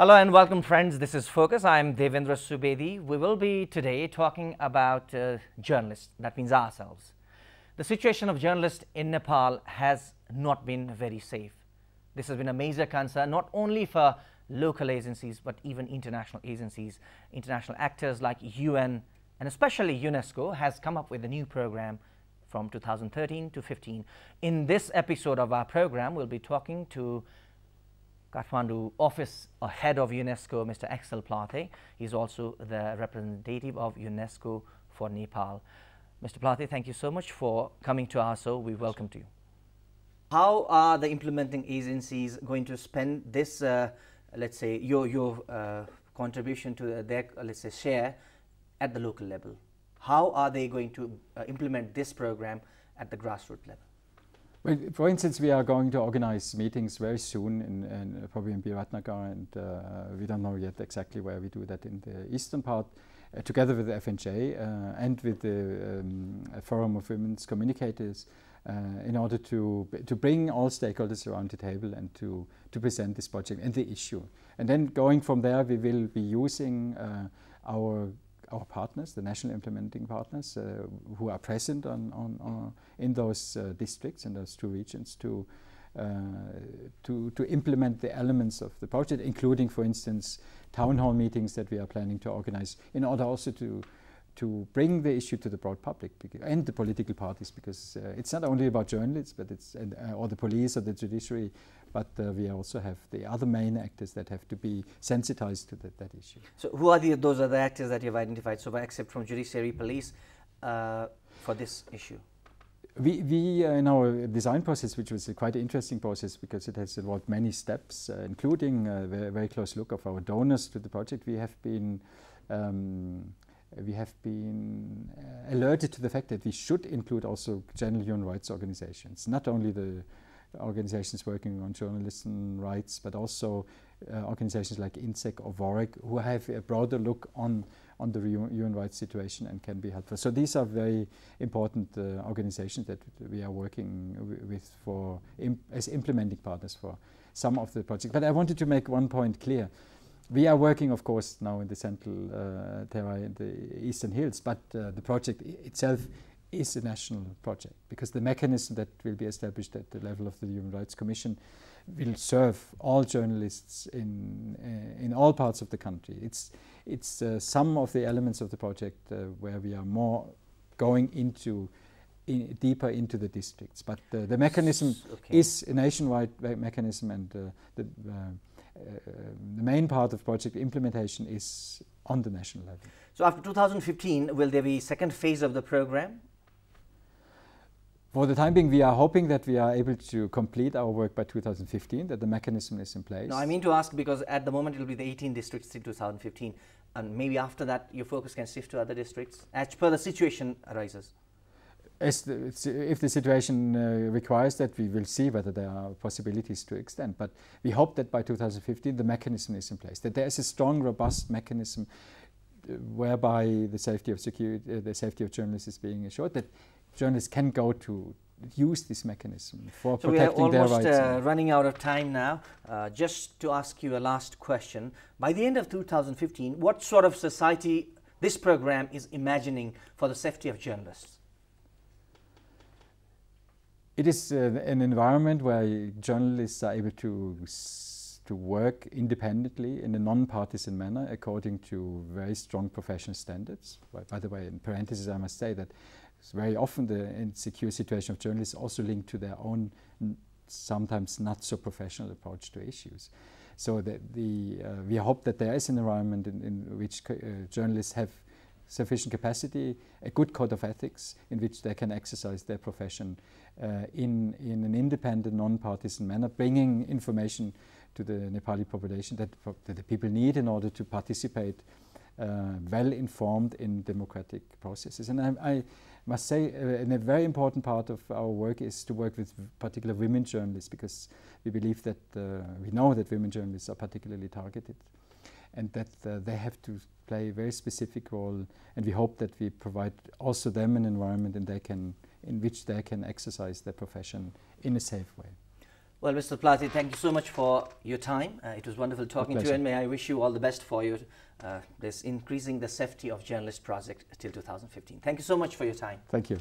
Hello and welcome friends, this is Focus. I'm Devendra Subedi. We will be today talking about journalists, that means ourselves. The situation of journalists in Nepal has not been very safe. This has been a major concern not only for local agencies but even international agencies. International actors like UN and especially UNESCO has come up with a new program from 2013 to 15. In this episode of our program, we'll be talking to Kathmandu Office Head of UNESCO, Mr. Axel Plathe. He's also the representative of UNESCO for Nepal. Mr. Plathe, thank you so much for coming to our show. We welcome you. How are the implementing agencies going to spend this, let's say, your contribution to their, let's say, share at the local level? How are they going to implement this program at the grassroots level? Well, for instance, we are going to organize meetings very soon, in probably in Biratnagar, and we don't know yet exactly where we do that in the eastern part, together with the FNJ and with the Forum of Women's Communicators, in order to bring all stakeholders around the table and to present this project and the issue. And then going from there, we will be using our partners, the national implementing partners, who are present in those districts, in those two regions, to implement the elements of the project, including, for instance, town hall meetings that we are planning to organize, in order also to bring the issue to the broad public and the political parties, because it's not only about journalists, but it's or the police or the judiciary, but we also have the other main actors that have to be sensitized to that issue. So who are those other actors that you've identified, so except from judiciary, police, for this issue? We in our design process, which was a quite interesting process because it has involved many steps, including a very close look of our donors to the project, we have been alerted to the fact that we should include also general human rights organizations, not only the organizations working on journalism rights, but also organizations like INSEC or VOREC, who have a broader look on the human rights situation and can be helpful. So these are very important organizations that we are working with as implementing partners for some of the projects. But I wanted to make one point clear. We are working, of course, now in the central Terai and the Eastern Hills, but the project itself is a national project, because the mechanism that will be established at the level of the Human Rights Commission will serve all journalists in all parts of the country. It's some of the elements of the project where we are more going deeper into the districts, but the mechanism is a nationwide mechanism, and the main part of project implementation is on the national level. So after 2015, will there be a second phase of the program? For the time being, we are hoping that we are able to complete our work by 2015, that the mechanism is in place. No, I mean to ask because at the moment it will be the 18 districts in 2015, and maybe after that your focus can shift to other districts as per the situation arises. If the situation requires that, we will see whether there are possibilities to extend. But we hope that by 2015 the mechanism is in place, that there is a strong, robust mechanism whereby the safety of journalists is being assured, that journalists can go to use this mechanism for protecting their rights. So we are almost running out of time now. Just to ask you a last question, by the end of 2015, what sort of society this program is imagining for the safety of journalists? It is an environment where journalists are able to work independently in a non-partisan manner according to very strong professional standards. By the way, in parentheses, I must say that very often the insecure situation of journalists also linked to their own sometimes not so professional approach to issues. So that we hope that there is an environment in which journalists have sufficient capacity, a good code of ethics in which they can exercise their profession in an independent, non-partisan manner, bringing information to the Nepali population that the people need in order to participate well-informed in democratic processes. And I must say, a very important part of our work is to work with particular women journalists, because we believe that we know that women journalists are particularly targeted, and that they have to play a very specific role, and we hope that we provide also them an environment in which they can exercise their profession in a safe way. Well, Mr. Plathe, thank you so much for your time. It was wonderful talking to you, and may I wish you all the best for your this increasing the safety of journalists project till 2015. Thank you so much for your time. Thank you.